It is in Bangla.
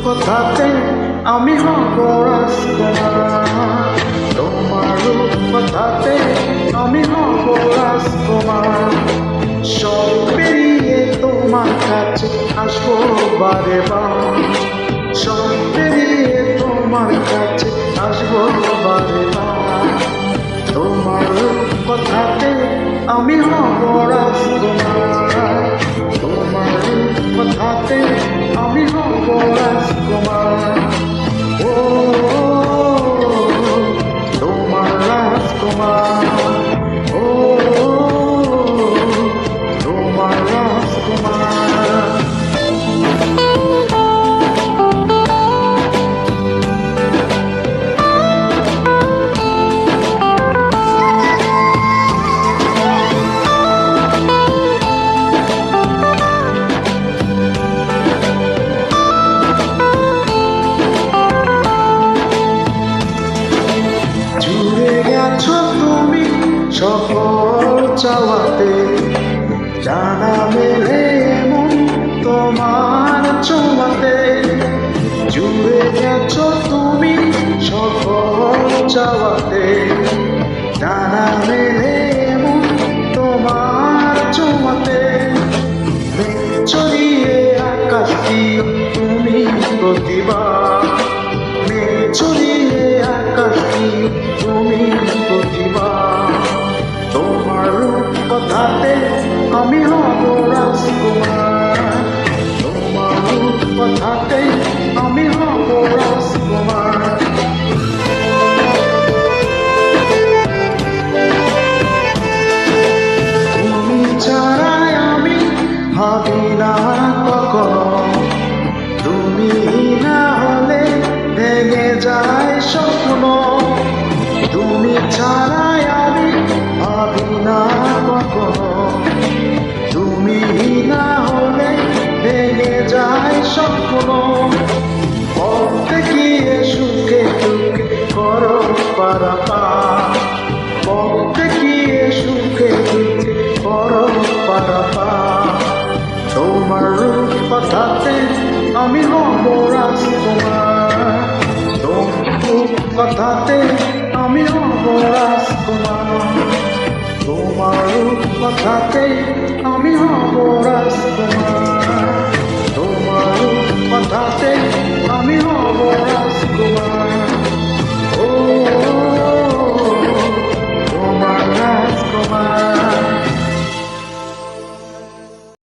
কথাতে আমি হব রাজকুমার, তোমার রূপ কথাতে আমি হব রাজকুমার। সব পেরিয়ে তোমার কাছে আসবো বারে বার, সব পেরিয়ে তোমার কাছে আসবো বারে বার। তোমার রূপ কথাতে আমি হব রাজকুমার, তোমার রূপ কথাতে আমি হব রাজকুমার। ও তোমার রাজকুমার, ও তোমার রাজকুমার। জুড়ে গেছো তুমি সকল চাওয়াতে, জানা মেলে এমন তোমার ছোঁয়াতে। জুড়ে গেছো তুমি সকল চাওয়াতে, জানা মেলে এমন তোমার ছোঁয়াতে। মেঘ ছড়িয়ে আকাশ দিও তুমি প্রতিবার, মেঘ ছড়িয়ে আকাশ দিও তুমি প্রতিবার। তোমার রূপ কথাতে আমি হব রাজকুমার, তোমার রূপ কথাতে আমি হব রাজকুমার। তুমি ছাড়াই আমি ভাবি না কখনো, তুমি না হলে ভেঙে যায় স্বপ্ন। তুমি ছাড়াই আমি ভাবি না কখনো, তুমি না হলে ভেঙে যায় স্বপ্ন। পথে গিয়ে সুখে দুঃখে করো পারাপার, পথে গিয়ে সুখে দুঃখে করো পারাপার। তোমার রূপ কথাতে আমি হব রাজকুমার, তোমার রূপ কথাতে আমি হব রাজকুমার, তোমার রূপ কথাতে আমি হব রাজকুমার।